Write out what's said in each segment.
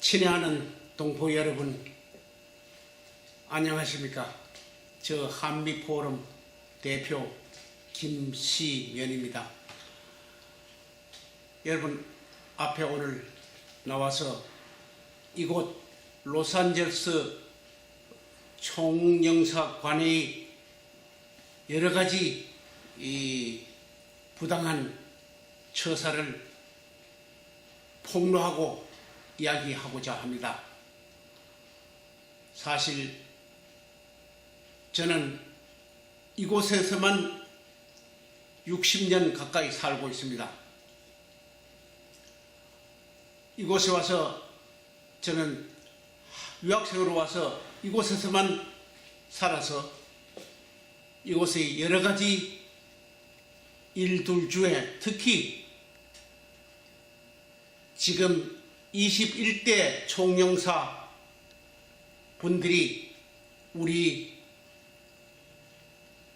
친애하는 동포 여러분, 안녕하십니까? 저 한미포럼 대표 김시면입니다. 여러분, 앞에 오늘 나와서 이곳 로스앤젤레스 총영사관의 여러 가지 이 부당한 처사를 폭로하고 이야기하고자 합니다. 사실 저는 이곳에서만 60년 가까이 살고 있습니다. 이곳에 와서 저는 유학생으로 와서 이곳에서만 살아서 이곳의 여러 가지 일들 중에 특히 지금 21대 총영사 분들이 우리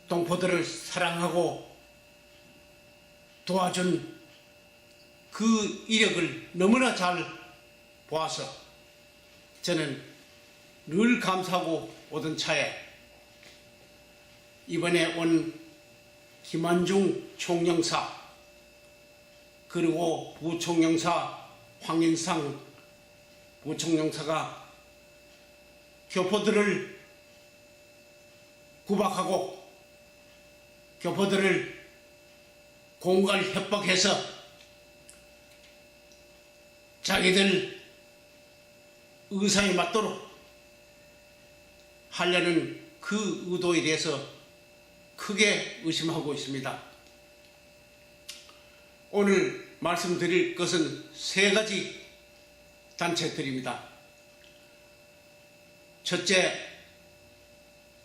동포들을 사랑하고 도와준 그 이력을 너무나 잘 보아서 저는 늘 감사하고 오던 차에 이번에 온 김한중 총영사 그리고 부총영사 황인상 부총영사가 교포들을 구박하고 교포들을 공갈 협박해서 자기들 의사에 맞도록 하려는 그 의도에 대해서 크게 의심하고 있습니다. 오늘 말씀드릴 것은 세 가지 단체들입니다. 첫째,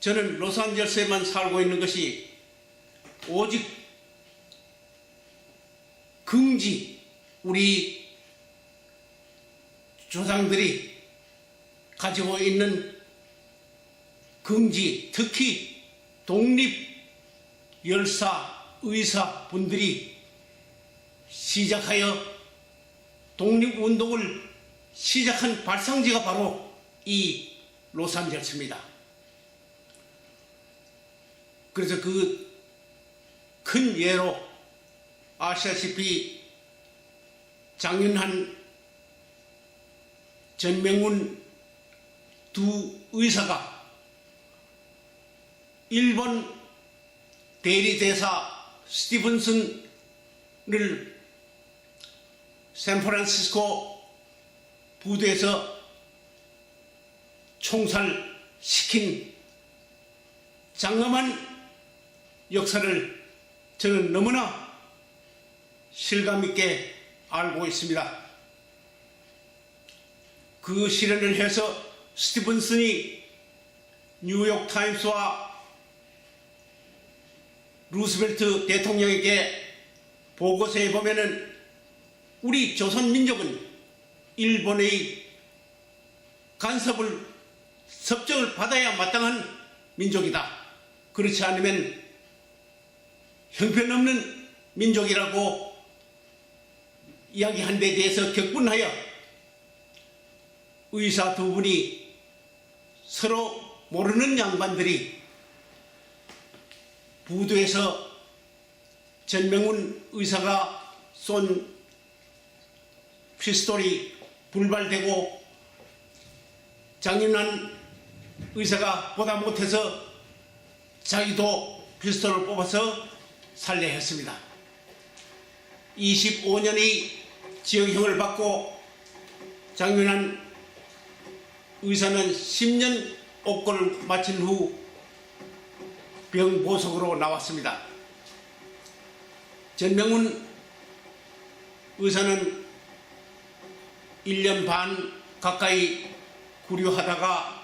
저는 로스앤젤레스에만 살고 있는 것이 오직 긍지, 우리 조상들이 가지고 있는 긍지, 특히 독립 열사, 의사 분들이 시작하여 독립운동을 시작한 발상지가 바로 이 로스앤젤레스입니다. 그래서 그 큰 예로 아시다시피 장윤한, 전명훈 두 의사가 일본 대리대사 스티븐슨을 샌프란시스코 부두에서 총살시킨 장엄한 역사를 저는 너무나 실감있게 알고 있습니다. 그 실현을 해서 스티븐슨이 뉴욕타임스와 루스벨트 대통령에게 보고서에 보면은 우리 조선민족은 일본의 간섭을 섭정을 받아야 마땅한 민족이다. 그렇지 않으면 형편없는 민족이라고 이야기한 데 대해서 격분하여 의사 두 분이 서로 모르는 양반들이 부두에서 전명훈 의사가 쏜 피스톨이 불발되고 장윤한 의사가 보다 못해서 자기도 피스톨을 뽑아서 살려야 했습니다. 25년의 징역형을 받고 장윤한 의사는 10년 옥고를 마친 후 병보석으로 나왔습니다. 전명훈 의사는 1년 반 가까이 구류하다가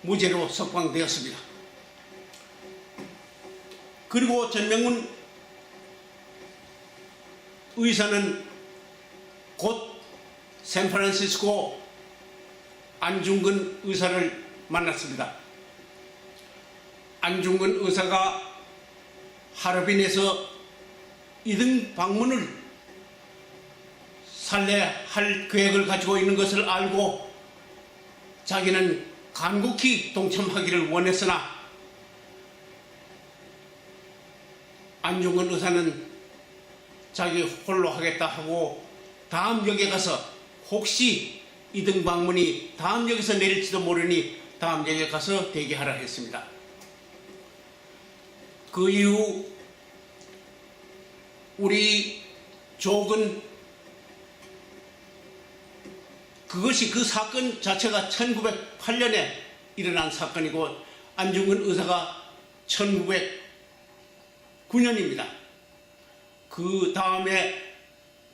무죄로 석방되었습니다. 그리고 전명훈 의사는 곧 샌프란시스코 안중근 의사를 만났습니다. 안중근 의사가 하얼빈에서 2등 방문을 살해할 계획을 가지고 있는 것을 알고 자기는 간곡히 동참하기를 원했으나 안중근 의사는 자기 홀로 하겠다 하고 다음 역에 가서 혹시 이등방문이 다음 역에서 내릴지도 모르니 다음 역에 가서 대기하라 했습니다. 그 이후 우리 족은 그 사건 자체가 1908년에 일어난 사건이고 안중근 의사가 1909년입니다. 그 다음에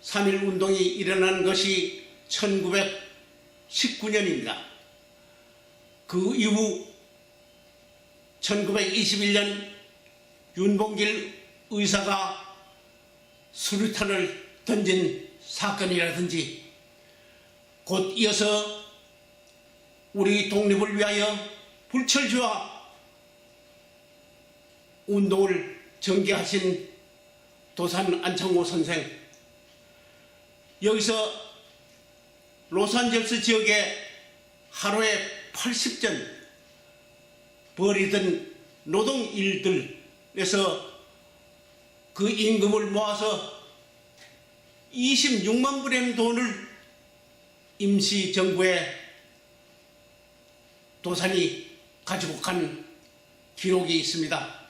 3.1 운동이 일어난 것이 1919년입니다. 그 이후 1921년 윤봉길 의사가 수류탄을 던진 사건이라든지 곧 이어서 우리 독립을 위하여 불철주야 운동을 전개하신 도산 안창호 선생, 여기서 로스앤젤레스 지역에 하루에 80전 벌이던 노동 일들에서 그 임금을 모아서 26만 불의 돈을 임시정부에 도산이 가지고 간 기록이 있습니다.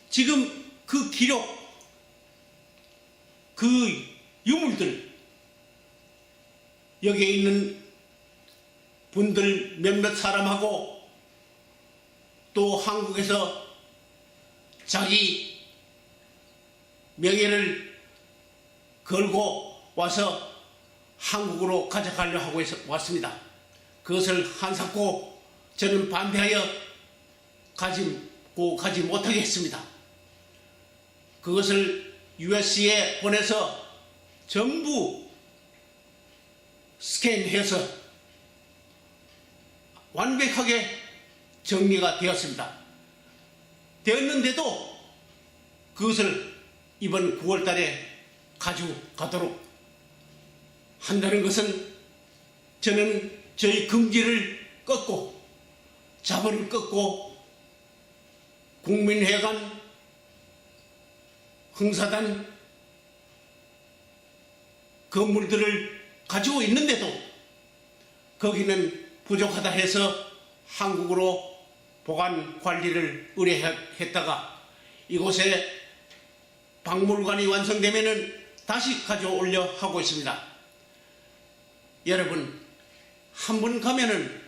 지금 그 기록, 그 유물들, 여기에 있는 분들 몇몇 사람하고 또 한국에서 자기 명예를 걸고 와서 한국으로 가져가려 하고 왔습니다. 그것을 한사코 저는 반대하여 가지 못하게 했습니다. 그것을 USC에 보내서 전부 스캔해서 완벽하게 정리가 되었습니다. 되었는데도 그것을 이번 9월 달에 가져가도록 한다는 것은 저는 저희 금기를 꺾고 자본을 꺾고 국민회관, 흥사단 건물들을 가지고 있는데도 거기는 부족하다 해서 한국으로 보관 관리를 의뢰했다가 이곳에 박물관이 완성되면은 다시 가져오려 하고 있습니다. 여러분, 한 번 가면은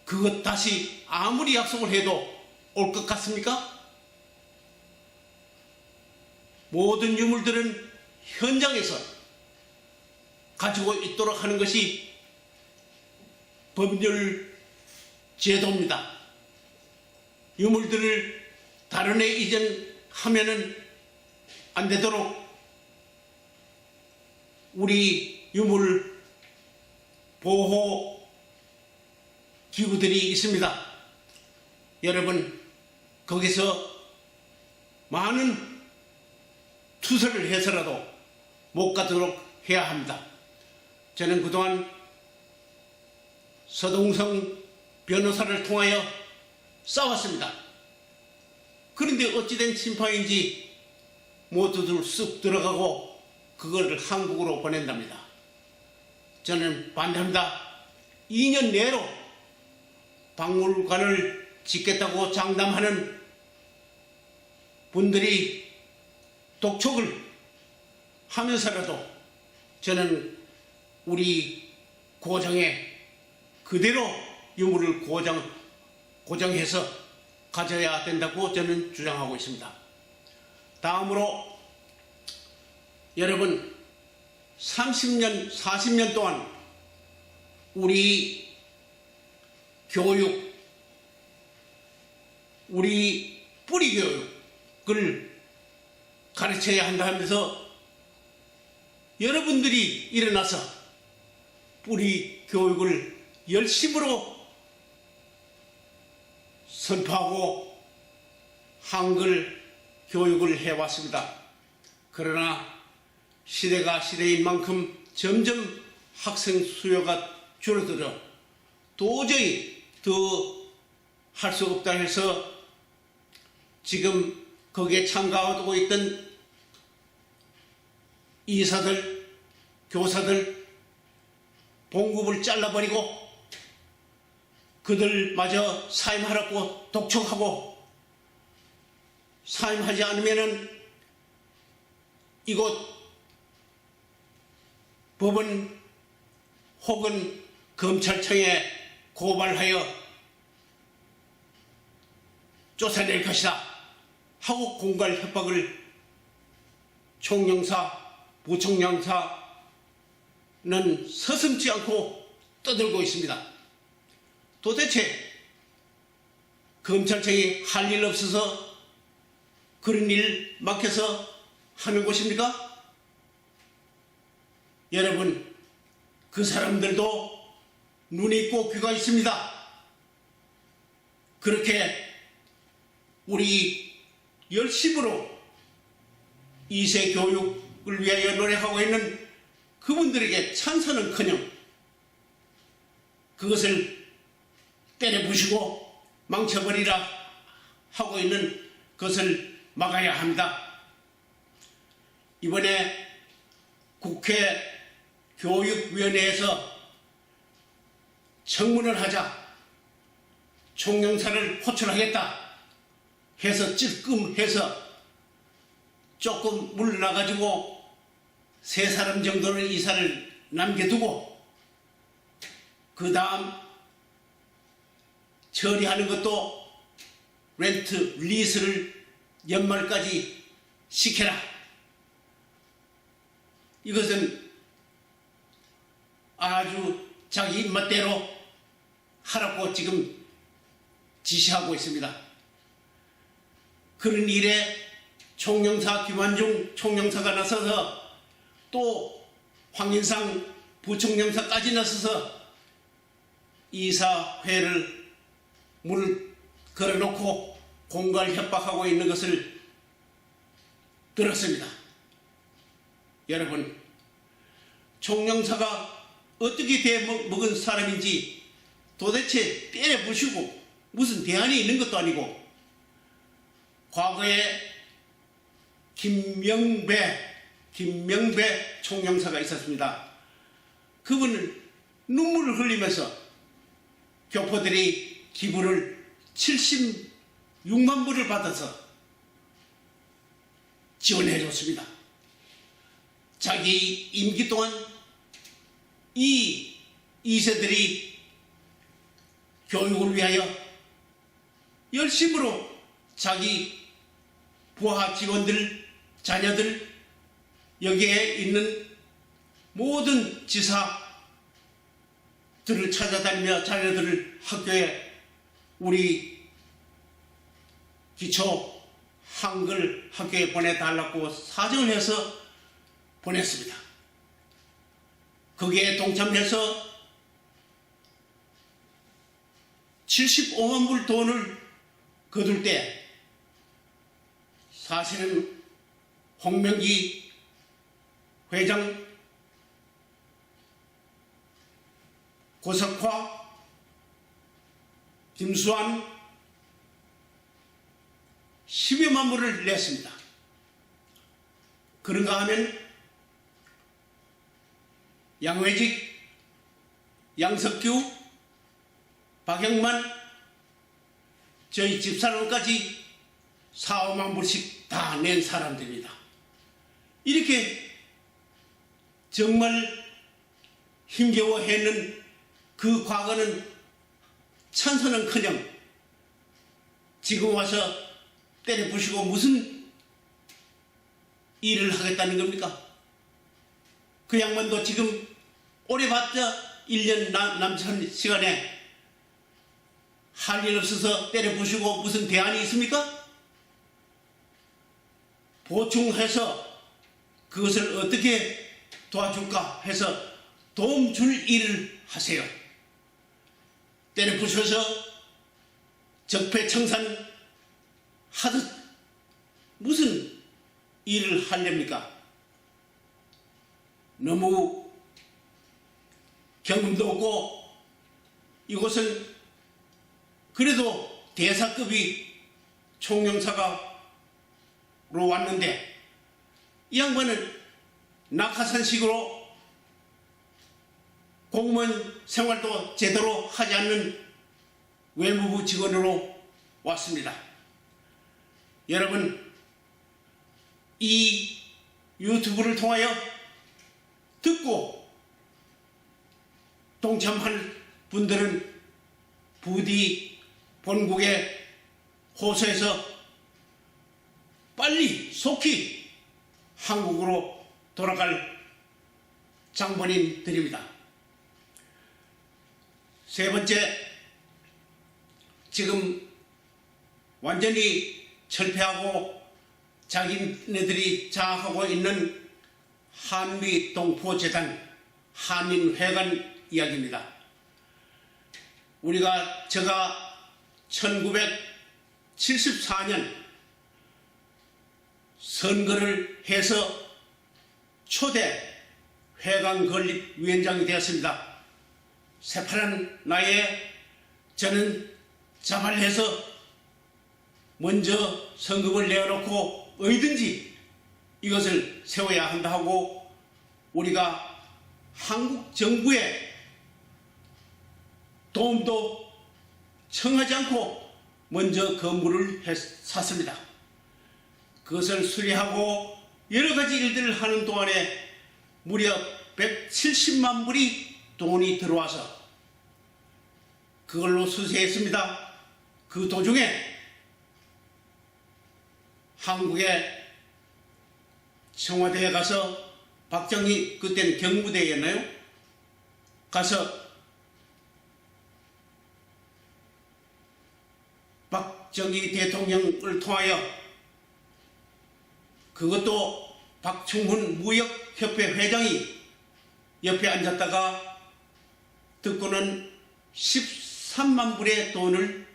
그것 다시 아무리 약속을 해도 올 것 같습니까? 모든 유물들은 현장에서 가지고 있도록 하는 것이 법률 제도입니다. 유물들을 다른 애 이전하면은 안 되도록 우리 유물 보호 기구들이 있습니다. 여러분, 거기서 많은 투서를 해서라도 못 가도록 해야 합니다. 저는 그동안 서동성 변호사를 통하여 싸웠습니다. 그런데 어찌된 심판인지 모두들 쑥 들어가고 그걸 한국으로 보낸답니다. 저는 반대합니다. 2년 내로 박물관을 짓겠다고 장담하는 분들이 독촉을 하면서라도 저는 우리 고장에 그대로 유물을 고정해서 가져야 된다고 저는 주장하고 있습니다. 다음으로 여러분, 30년, 40년 동안 우리 교육, 우리 뿌리 교육을 가르쳐야 한다 하면서 여러분들이 일어나서 뿌리 교육을 열심으로 선포하고 한글 교육을 해왔습니다. 그러나 시대가 시대인 만큼 점점 학생 수요가 줄어들어 도저히 더 할 수 없다 해서 지금 거기에 참가하고 있던 이사들, 교사들 봉급을 잘라버리고 그들마저 사임하라고 독촉하고 사임하지 않으면은 이곳 법원 혹은 검찰청에 고발하여 쫓아낼 것이다 하고 공갈 협박을 총영사, 부총영사는 서슴지 않고 떠들고 있습니다. 도대체 검찰청이 할 일 없어서 그런 일 맡겨서 하는 곳입니까? 여러분, 그 사람들도 눈이 있고 귀가 있습니다. 그렇게 우리 열심으로 2세 교육을 위하여 노력하고 있는 그분들에게 찬사는커녕 그것을 때려부시고 망쳐버리라 하고 있는 것을 막아야 합니다. 이번에 국회 교육위원회에서 청문을 하자 총영사를 호출하겠다 해서 찔끔해서 조금 물러나가지고 3사람 정도는 이사를 남겨두고 그 다음 처리하는 것도 렌트, 리스를 연말까지 시켜라. 이것은 아주 자기 입맛대로 하라고 지금 지시하고 있습니다. 그런 일에 총영사 김환중 총영사가 나서서 또 황인상 부총영사까지 나서서 이사회를 문을 걸어놓고 공갈 협박하고 있는 것을 들었습니다. 여러분, 총영사가 어떻게 대먹은 사람인지 도대체 때려부시고 무슨 대안이 있는 것도 아니고 과거에 김명배 총영사가 있었습니다. 그분은 눈물을 흘리면서 교포들이 기부를 76만 불을 받아서 지원해 줬습니다. 자기 임기 동안 이 2세들이 교육을 위하여 열심으로 자기 부하 직원들, 자녀들, 여기에 있는 모든 지사들을 찾아다니며 자녀들을 학교에 우리 기초 한글 학교에 보내달라고 사정을 해서 보냈습니다. 거기에 동참해서 75만 불 돈을 거둘 때 사실은 홍명기 회장, 고석화, 김수환 10여만 불을 냈습니다. 그런가 하면 양회직, 양석규, 박영만, 저희 집사람까지 4, 5만 불씩 다 낸 사람들입니다. 이렇게 정말 힘겨워했는 그 과거는 찬사는커녕 지금 와서 때려부시고 무슨 일을 하겠다는 겁니까? 그 양반도 지금 오래 봤자 1년 남짓 시간에 할 일 없어서 때려부시고 무슨 대안이 있습니까? 보충해서 그것을 어떻게 도와줄까 해서 도움 줄 일을 하세요. 때려부셔서 적폐청산 하듯 무슨 일을 하렵니까? 너무 경험도 없고 이곳은 그래도 대사급이 총영사가로 왔는데 이 양반은 낙하산식으로 공무원 생활도 제대로 하지 않는 외무부 직원으로 왔습니다. 여러분, 이 유튜브를 통하여 듣고 동참할 분들은 부디 본국에 호소해서 빨리 속히 한국으로 돌아갈 장본인 드립니다. 세 번째, 지금 완전히 철폐하고 자기네들이 장악하고 있는 한미동포재단 한인회관 이야기입니다. 제가 1974년 선거를 해서 초대 회관 건립 위원장이 되었습니다. 새파란 나이에 저는 자발해서 먼저 성금을 내어놓고 어디든지 이것을 세워야 한다 하고 우리가 한국 정부에 도움도 청하지 않고 먼저 건물을 샀습니다. 그것을 수리하고 여러 가지 일들을 하는 동안에 무려 170만 불이 돈이 들어와서 그걸로 수세했습니다. 그 도중에 한국의 청와대에 가서 박정희, 그때는 경무대였나요? 가서 박정희 대통령을 통하여 그것도 박충훈 무역협회 회장이 옆에 앉았다가 듣고는 13만 불의 돈을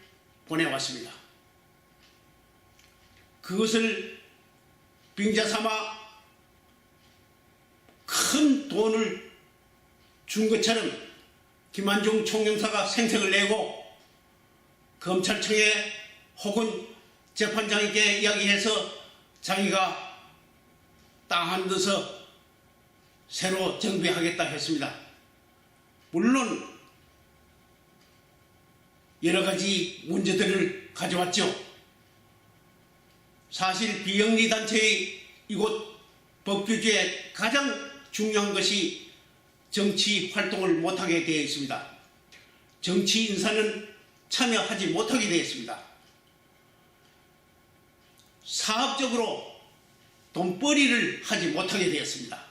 보내왔습니다. 그것을 빙자삼아 큰 돈을 준 것처럼 김한중 총영사가 생색을 내고 검찰청에 혹은 재판장에게 이야기해서 자기가 땅 한 데서 새로 정비하겠다 했습니다. 물론 여러 가지 문제들을 가져왔죠. 사실 비영리단체의 이곳 법규주에 가장 중요한 것이 정치 활동을 못하게 되어 있습니다. 정치 인사는 참여하지 못하게 되어 있습니다. 사업적으로 돈벌이를 하지 못하게 되었습니다.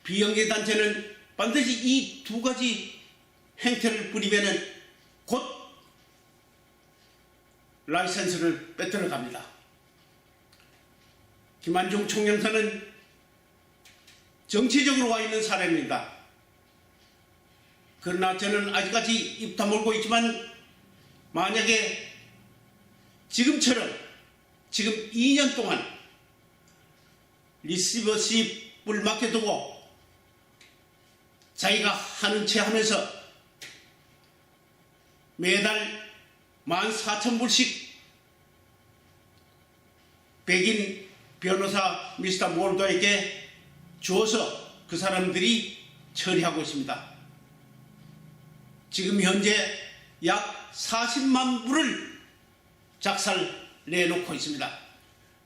비영리단체는 반드시 이 두 가지 행태를 부리면 곧 라이센스를 빼앗아 갑니다. 김한중 총영사는 정치적으로 와 있는 사람입니다. 그러나 저는 아직까지 입 다물고 있지만 만약에 지금처럼 지금 2년 동안 리시버십을 맡겨두고 자기가 하는 채 하면서 매달 14,000불씩 백인 변호사 미스터 몰도에게 주어서 그 사람들이 처리하고 있습니다. 지금 현재 약 40만 불을 작살 내놓고 있습니다.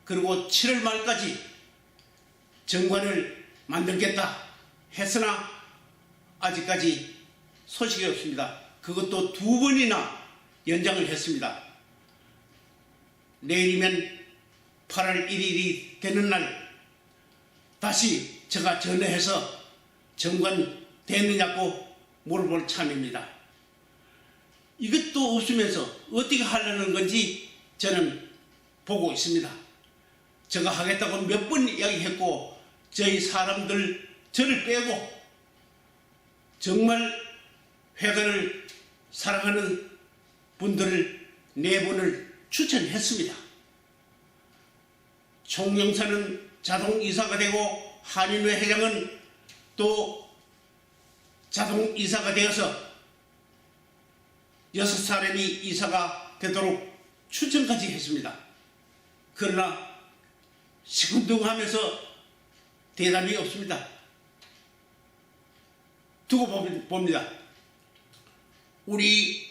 그리고 7월 말까지 정관을 만들겠다 했으나 아직까지 소식이 없습니다. 그것도 2번이나 연장을 했습니다. 내일이면 8월 1일이 되는 날 다시 제가 전화해서 정관 됐느냐고 물어볼 참입니다. 이것도 없으면서 어떻게 하려는 건지 저는 보고 있습니다. 제가 하겠다고 몇 번 이야기했고 저희 사람들 저를 빼고 정말 회관을 사랑하는 분들을 4분을 추천했습니다. 총영사는 자동 이사가 되고 한인회 회장은 또 자동 이사가 되어서 6사람이 이사가 되도록 추천까지 했습니다. 그러나 시큰둥하면서 대답이 없습니다. 두고 봅니다. 우리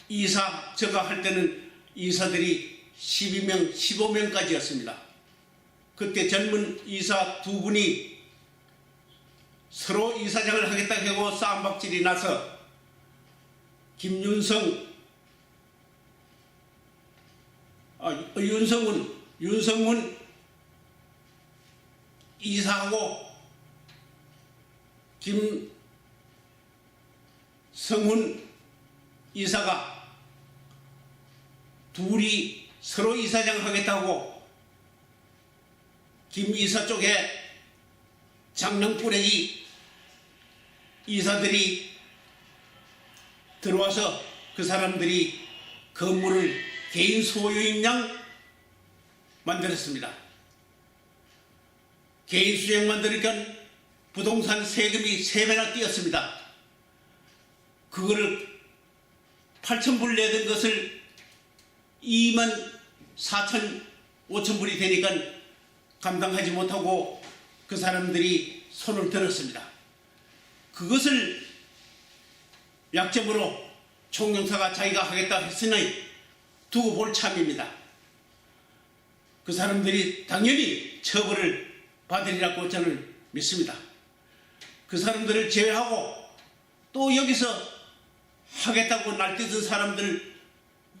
이사 제가 할 때는 이사들이 12명, 15명까지였습니다. 그때 젊은 이사 두 분이 서로 이사장을 하겠다 하고 싸움박질이 나서 윤성훈 이사하고 김성훈 이사가 둘이 서로 이사장 하겠다고 김 이사 쪽에 장난꾸러기 이사들이 들어와서 그 사람들이 건물을 개인 소유인 양 만들었습니다. 개인 수용 만들니까 부동산 세금이 3배나 뛰었습니다. 그거를 8,000불 내던 것을 24,000~5,000불이 되니까 감당하지 못하고 그 사람들이 손을 들었습니다. 그것을 약점으로 총영사가 자기가 하겠다 했으니 두고 볼 참입니다. 그 사람들이 당연히 처벌을 받으리라고 저는 믿습니다. 그 사람들을 제외하고 또 여기서 하겠다고 날뛰던 사람들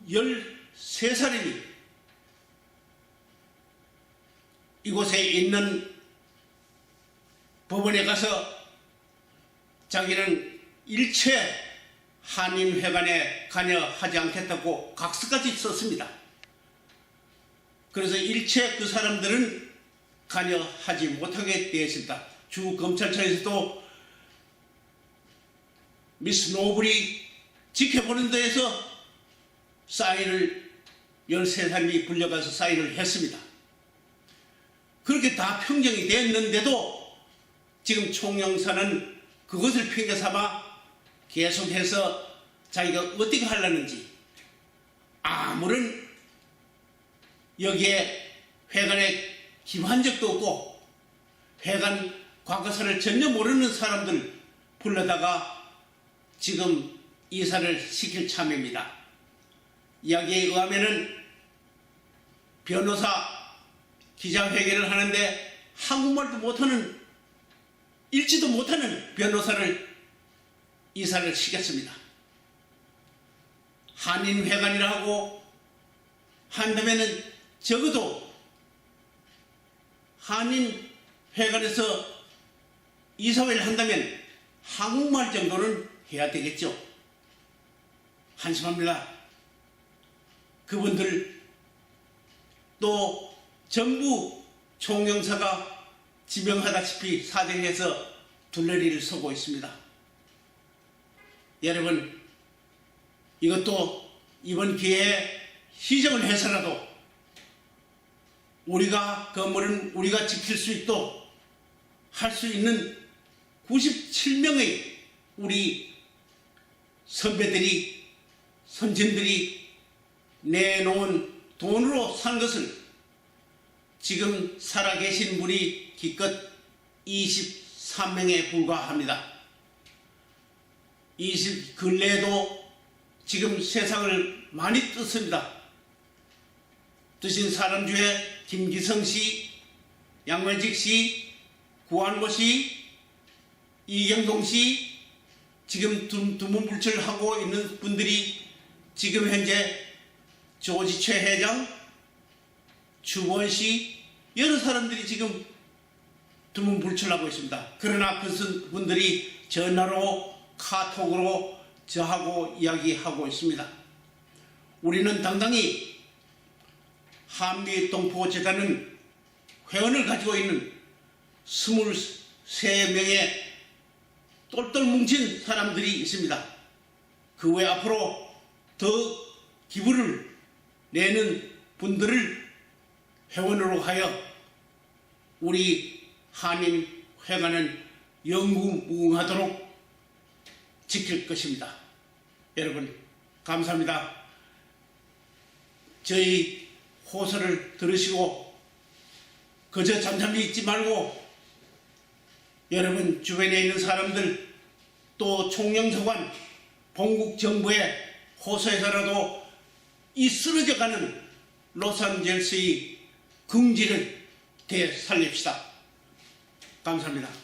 13사람이 이곳에 있는 법원에 가서 자기는 일체 한인회관에 관여하지 않겠다고 각서까지 썼습니다. 그래서 일체 그 사람들은 관여하지 못하게 되었습니다. 주 검찰청에서도 미스 노블이 지켜보는 데에서 사인을 13사람이 불려가서 사인을 했습니다. 그렇게 다 평정이 됐는데도 지금 총영사는 그것을 핑계 삼아 계속해서 자기가 어떻게 하려는지 아무런 여기에 회관에 기부한 적도 없고 회관 과거사를 전혀 모르는 사람들 불러다가 지금 이사를 시킬 참입니다. 이야기에 의하면은 변호사 기자회견을 하는데 한국말도 못하는 읽지도 못하는 변호사를 이사를 시켰습니다. 한인회관이라 하고 한다면은 적어도 한인회관에서 이사회를 한다면 한국말 정도는 해야 되겠죠. 한심합니다. 그분들 또 정부 총영사가 지명하다시피 사정해서 둘러리를 서고 있습니다. 여러분, 이것도 이번 기회에 시정을 해서라도 우리가 건물은 우리가 지킬 수 있도록 할 수 있는 97명의 우리 선배들이 선진들이 내놓은 돈으로 산 것을 지금 살아계신 분이 기껏 23명에 불과합니다. 근래에도 지금 세상을 많이 떴습니다. 뜨신 사람 중에 김기성 씨, 양원직 씨, 구한모 씨, 이경동 씨, 지금 두문불출하고 있는 분들이 지금 현재 조지최 회장, 주원 씨, 여러 사람들이 지금 두문불출하고 있습니다. 그러나 그 분들이 전화로 카톡으로 저하고 이야기하고 있습니다. 우리는 당당히 한미동포재단은 회원을 가지고 있는 23명의 똘똘 뭉친 사람들이 있습니다. 그 외 앞으로 더 기부를 내는 분들을 회원으로 하여 우리 한인 평화는 영구무궁하도록 지킬 것입니다. 여러분 감사합니다. 저희 호소를 들으시고 그저 잠잠히 있지 말고 여러분 주변에 있는 사람들 또 총영서관 본국 정부의 호소에서라도 이 쓰러져가는 로스앤젤레스의 긍지를 되살립시다. 감사합니다.